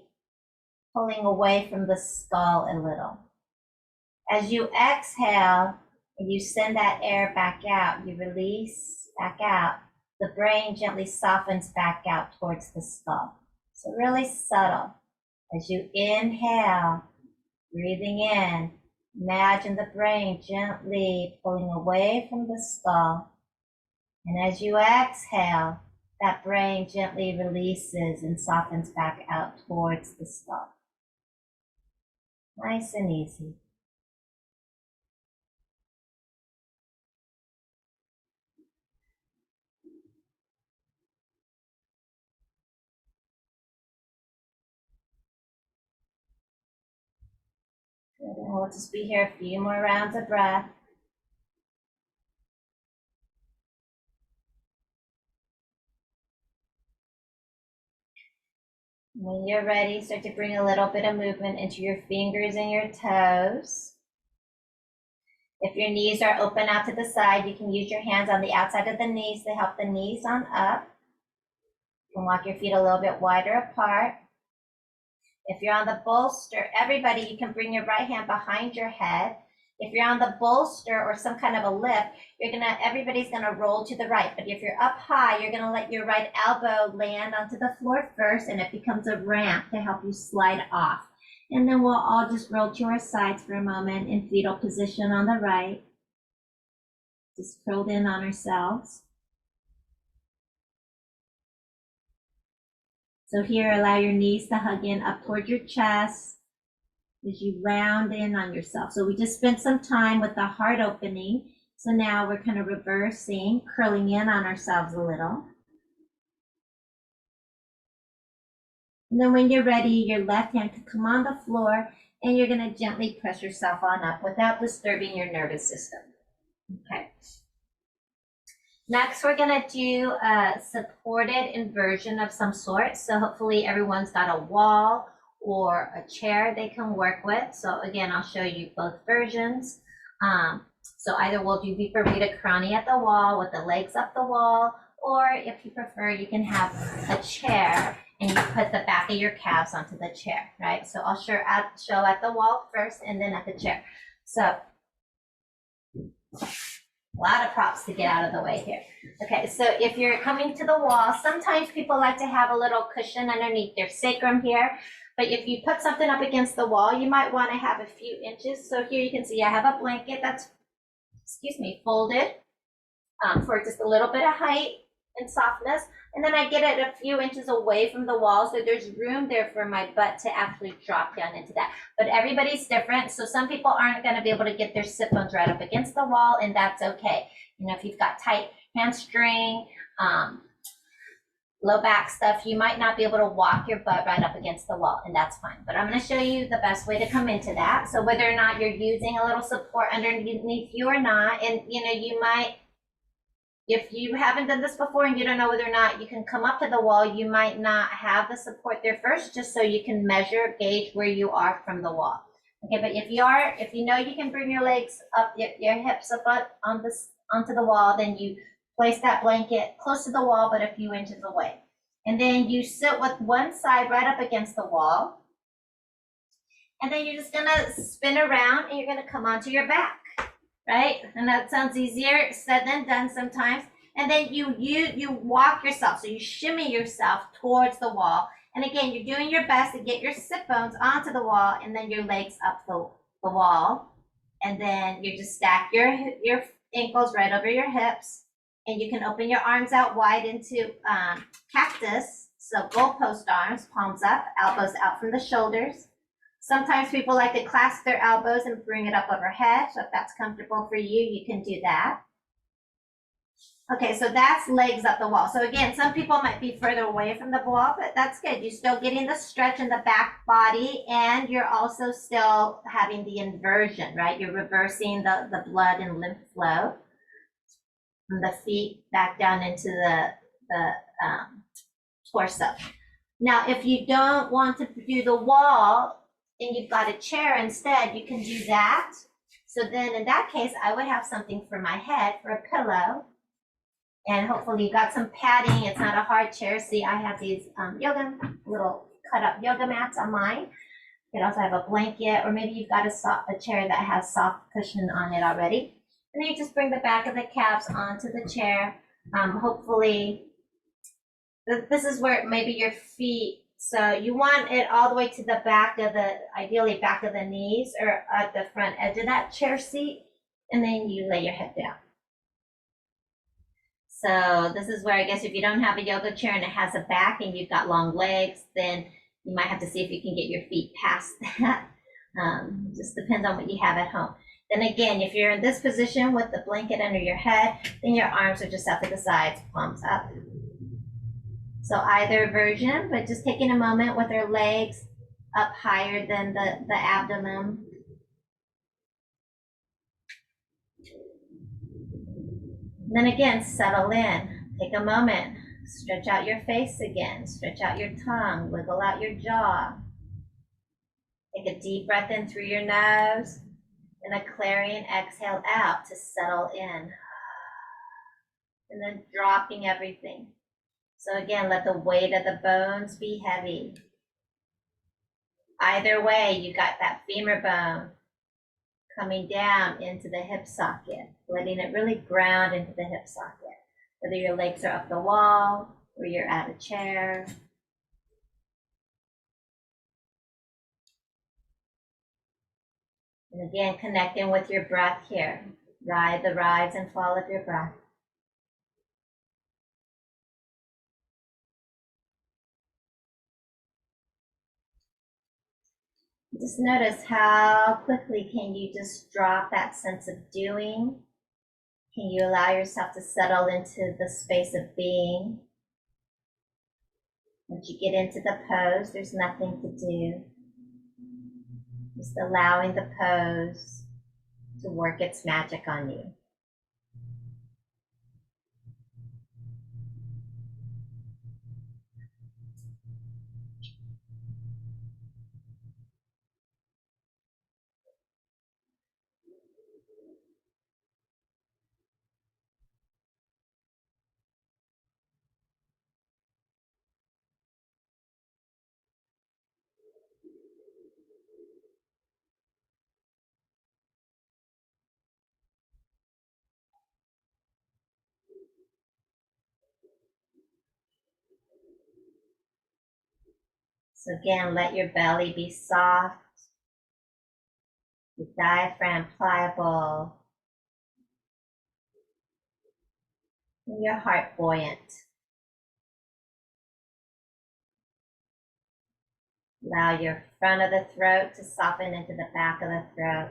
pulling away from the skull a little. As you exhale and you send that air back out, you release back out, the brain gently softens back out towards the skull. So really subtle. As you inhale, breathing in, imagine the brain gently pulling away from the skull. And as you exhale, that brain gently releases and softens back out towards the skull. Nice and easy. Good. And we'll just be here a few more rounds of breath. When you're ready, start to bring a little bit of movement into your fingers and your toes. If your knees are open out to the side, you can use your hands on the outside of the knees to help the knees on up. You can walk your feet a little bit wider apart. If you're on the bolster, everybody, you can bring your right hand behind your head. If you're on the bolster or some kind of a lift, everybody's gonna roll to the right. But if you're up high, you're gonna let your right elbow land onto the floor first, and it becomes a ramp to help you slide off. And then we'll all just roll to our sides for a moment in fetal position on the right. Just curled in on ourselves. So here, allow your knees to hug in up towards your chest as you round in on yourself. So we just spent some time with the heart opening. So now we're kind of reversing, curling in on ourselves a little. And then when you're ready, your left hand can come on the floor and you're gonna gently press yourself on up without disturbing your nervous system. Okay. Next, we're gonna do a supported inversion of some sort. So hopefully everyone's got a wall or a chair they can work with. So again, I'll show you both versions. So either we'll do Viparita Karani at the wall with the legs up the wall, or if you prefer, you can have a chair and you put the back of your calves onto the chair, right? So I'll show at the wall first and then at the chair. So a lot of props to get out of the way here. Okay, so if you're coming to the wall, sometimes people like to have a little cushion underneath their sacrum here. But if you put something up against the wall, you might want to have a few inches. So here you can see I have a blanket that's, folded for just a little bit of height and softness. And then I get it a few inches away from the wall, so there's room there for my butt to actually drop down into that. But everybody's different, so some people aren't going to be able to get their sit bones right up against the wall, and that's okay. You know, if you've got tight hamstring, low back stuff, you might not be able to walk your butt right up against the wall, and that's fine. But I'm going to show you the best way to come into that. So whether or not you're using a little support underneath you or not, and you know, you might, if you haven't done this before and you don't know whether or not you can come up to the wall, you might not have the support there first, just so you can measure, gauge where you are from the wall. Okay, but if you know you can bring your legs up, your hips up onto the wall, then you place that blanket close to the wall, but a few inches away. And then you sit with one side right up against the wall. And then you're just gonna spin around and you're gonna come onto your back. Right? And that sounds easier said than done sometimes. And then you walk yourself. So you shimmy yourself towards the wall. And again, you're doing your best to get your sit bones onto the wall and then your legs up the wall. And then you just stack your ankles right over your hips. And you can open your arms out wide into cactus. So goalpost arms, palms up, elbows out from the shoulders. Sometimes people like to clasp their elbows and bring it up overhead. So if that's comfortable for you, you can do that. Okay, so that's legs up the wall. So again, some people might be further away from the wall, but that's good. You're still getting the stretch in the back body, and you're also still having the inversion, right? You're reversing the blood and lymph flow from the feet back down into the torso. Now, if you don't want to do the wall, and you've got a chair instead, you can do that. So then in that case, I would have something for my head, for a pillow. And hopefully you got some padding. It's not a hard chair. See, I have these little cut up yoga mats on mine. You can also have a blanket, or maybe you've got a chair that has soft cushion on it already. And then you just bring the back of the calves onto the chair. Hopefully, this is where maybe your feet, so you want it all the way to the back of ideally back of the knees or at the front edge of that chair seat, and then you lay your head down. So this is where I guess if you don't have a yoga chair and it has a back and you've got long legs, then you might have to see if you can get your feet past that. Just depends on what you have at home. Then again, if you're in this position with the blanket under your head, then your arms are just out to the sides, palms up. So either version, but just taking a moment with our legs up higher than the abdomen. And then again, settle in. Take a moment. Stretch out your face again. Stretch out your tongue. Wiggle out your jaw. Take a deep breath in through your nose and a clarion exhale out to settle in. And then dropping everything. So again, let the weight of the bones be heavy. Either way, you got that femur bone coming down into the hip socket, letting it really ground into the hip socket. Whether your legs are up the wall or you're at a chair. And again, connecting with your breath here. Ride the rise and fall of your breath. Just notice how quickly can you just drop that sense of doing. Can you allow yourself to settle into the space of being? Once you get into the pose, there's nothing to do. Just allowing the pose to work its magic on you. So again, let your belly be soft, your diaphragm pliable, and your heart buoyant. Allow your front of the throat to soften into the back of the throat.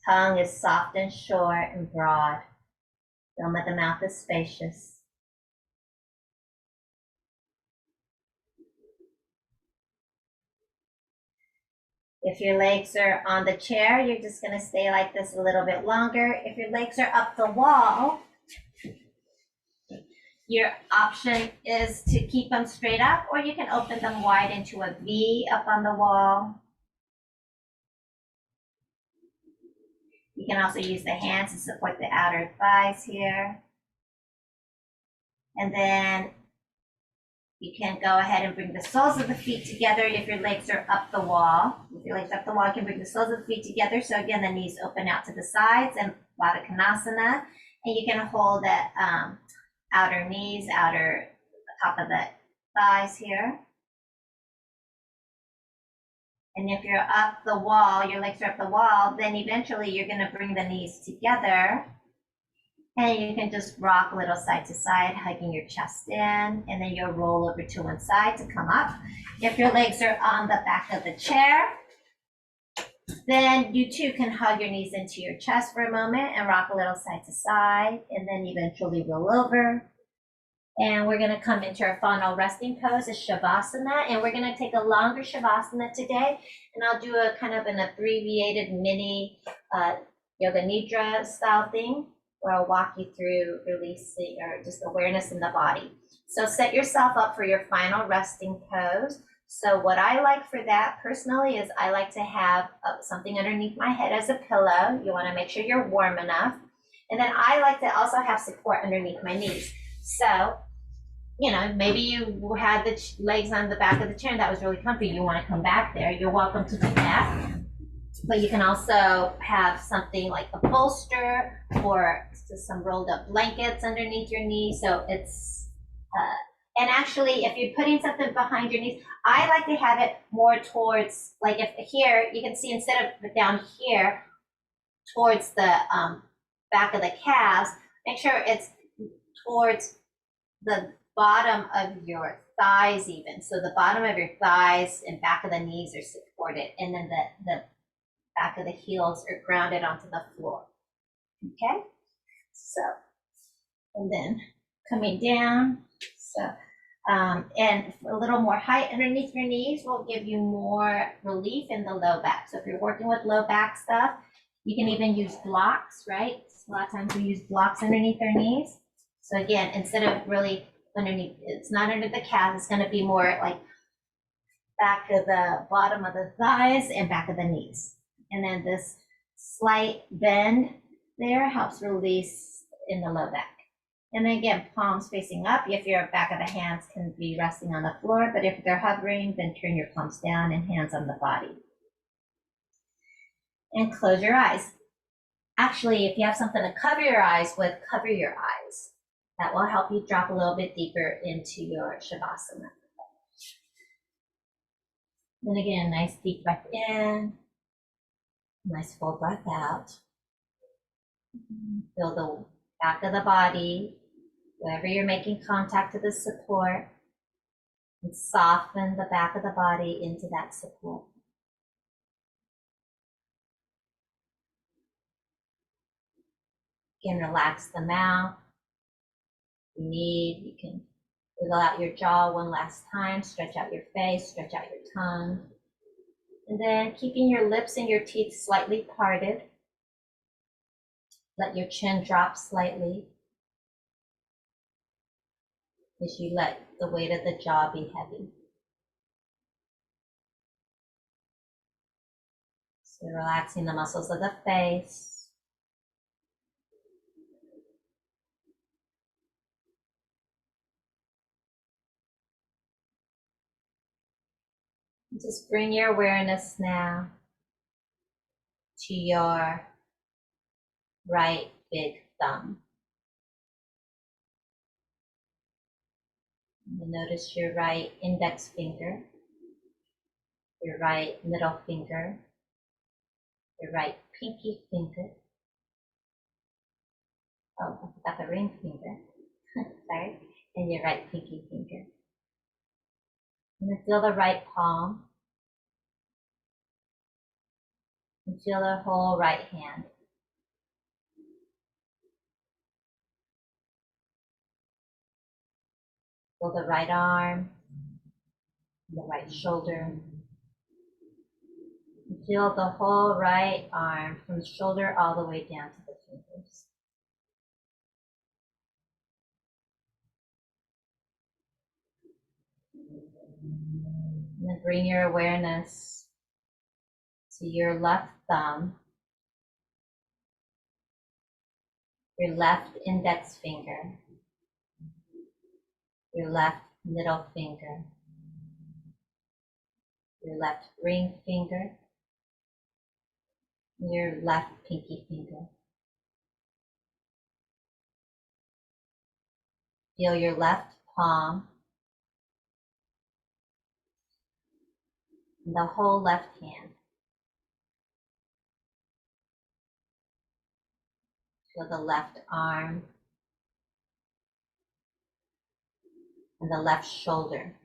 Tongue is soft and short and broad. Dome of the mouth is spacious. If your legs are on the chair, you're just going to stay like this a little bit longer. If your legs are up the wall, your option is to keep them straight up, or you can open them wide into a V up on the wall. You can also use the hands to support the outer thighs here. And then you can go ahead and bring the soles of the feet together if your legs are up the wall. If your legs are up the wall, you can bring the soles of the feet together. So again, the knees open out to the sides and Baddha Konasana. And you can hold the outer knees, outer top of the thighs here. And if you're up the wall, your legs are up the wall, then eventually you're going to bring the knees together. And you can just rock a little side to side, hugging your chest in, and then you'll roll over to one side to come up. If your legs are on the back of the chair, then you too can hug your knees into your chest for a moment and rock a little side to side, and then eventually roll over. And we're going to come into our final resting pose, is Shavasana, and we're going to take a longer Shavasana today, and I'll do a kind of an abbreviated mini Yoga Nidra style thing, where I'll walk you through releasing or just awareness in the body. So set yourself up for your final resting pose. So what I like for that personally is I like to have something underneath my head as a pillow. You want to make sure you're warm enough. And then I like to also have support underneath my knees. So, you know, maybe you had the legs on the back of the chair and that was really comfy. You want to come back there. You're welcome to do that. But you can also have something like a bolster or some rolled up blankets underneath your knee. So it's, and actually, if you're putting something behind your knees, I like to have it more towards, like if here, you can see instead of down here, towards the back of the calves, make sure it's towards the bottom of your thighs even. So the bottom of your thighs and back of the knees are supported. And then the back of the heels are grounded onto the floor. Okay, so, and then coming down, so, and a little more height underneath your knees will give you more relief in the low back. So if you're working with low back stuff, you can even use blocks, right? A lot of times we use blocks underneath our knees. So again, instead of really underneath, it's not under the calf, it's going to be more like back of the bottom of the thighs and back of the knees. And then this slight bend there helps release in the low back. And then again, palms facing up. If your back of the hands can be resting on the floor, but if they're hovering, then turn your palms down and hands on the body. And close your eyes. Actually, if you have something to cover your eyes with, cover your eyes. That will help you drop a little bit deeper into your Shavasana. Then again, nice deep breath in. Nice full breath out. Feel the back of the body, wherever you're making contact to the support, and soften the back of the body into that support. You can relax the mouth. If you need, you can wiggle out your jaw one last time, stretch out your face, stretch out your tongue. And then keeping your lips and your teeth slightly parted. Let your chin drop slightly as you let the weight of the jaw be heavy. So relaxing the muscles of the face. Just bring your awareness now to your right big thumb. And notice your right index finger, your right middle finger, your right pinky finger. Oh, I forgot the ring finger. Sorry. And your right pinky finger. And then feel the right palm. And feel the whole right hand. Feel the right arm, the right shoulder. And feel the whole right arm from the shoulder all the way down to the fingers. And then bring your awareness to your left thumb, your left index finger, your left middle finger, your left ring finger, and your left pinky finger. Feel your left palm and the whole left hand. Feel the left arm and the left shoulder.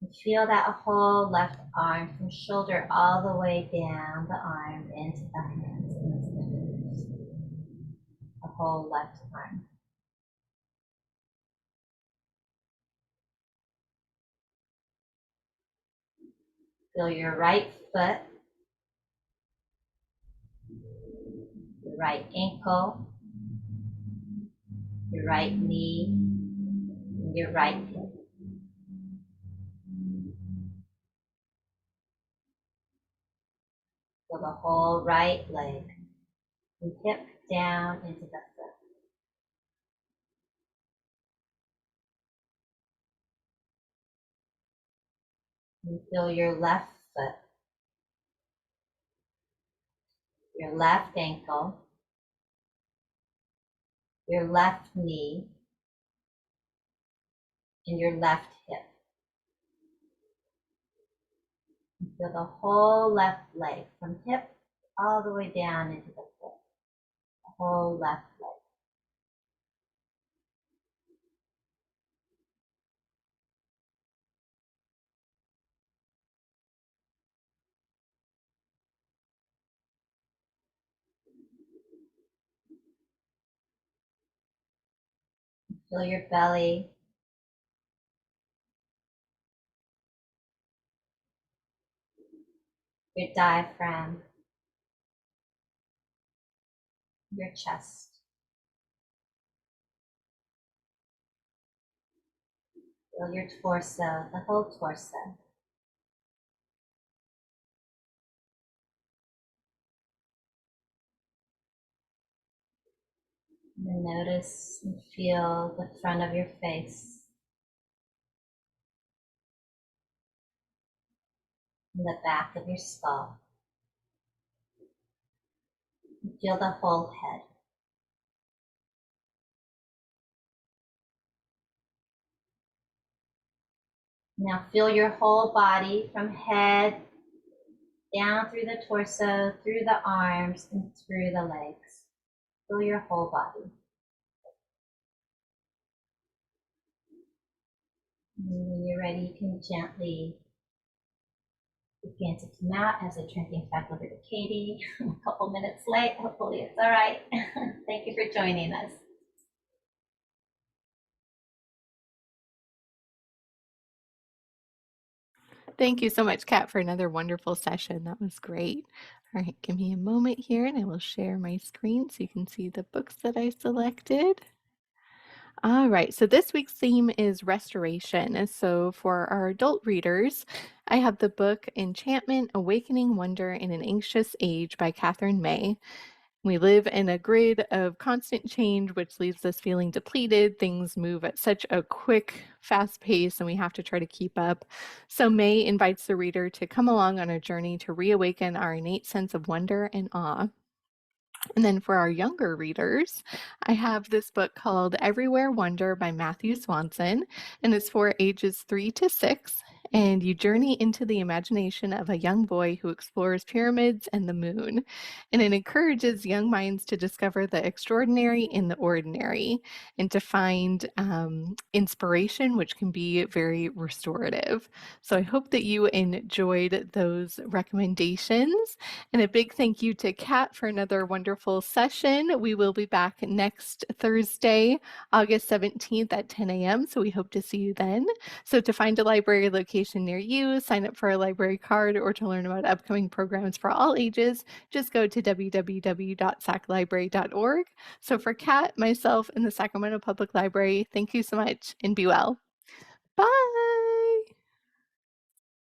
And feel that whole left arm from shoulder all the way down the arm into the hands and into the fingers. The whole left arm. Feel your right foot, your right ankle, your right knee, and your right hip. Feel the whole right leg from hip down into the foot. And feel your left foot, your left ankle, your left knee, and your left hip. And feel the whole left leg from hip all the way down into the foot. The whole left leg. Feel your belly, your diaphragm, your chest. Feel your torso, the whole torso. And notice and feel the front of your face and the back of your skull. And feel the whole head. Now feel your whole body from head down through the torso, through the arms, and through the legs. Feel your whole body. And when you're ready, you can gently begin to come out as I turn things back over to Katie. I'm a couple minutes late. Hopefully it's all right. Thank you for joining us. Thank you so much, Kat, for another wonderful session. That was great. All right, give me a moment here and I will share my screen so you can see the books that I selected. All right, so this week's theme is restoration. And so for our adult readers, I have the book Enchantment, Awakening Wonder in an Anxious Age by Catherine May. We live in a grid of constant change, which leaves us feeling depleted. Things move at such a quick, fast pace, and we have to try to keep up. So May invites the reader to come along on a journey to reawaken our innate sense of wonder and awe. And then for our younger readers, I have this book called Everywhere Wonder by Matthew Swanson, and it's for ages 3 to 6. And you journey into the imagination of a young boy who explores pyramids and the moon. And it encourages young minds to discover the extraordinary in the ordinary and to find inspiration, which can be very restorative. So I hope that you enjoyed those recommendations. And a big thank you to Kat for another wonderful session. We will be back next Thursday, August 17th at 10 a.m. So we hope to see you then. So to find a library location near you, sign up for a library card, or to learn about upcoming programs for all ages, just go to www.saclibrary.org. So for Kat, myself, and the Sacramento Public Library, thank you so much and be well. Bye.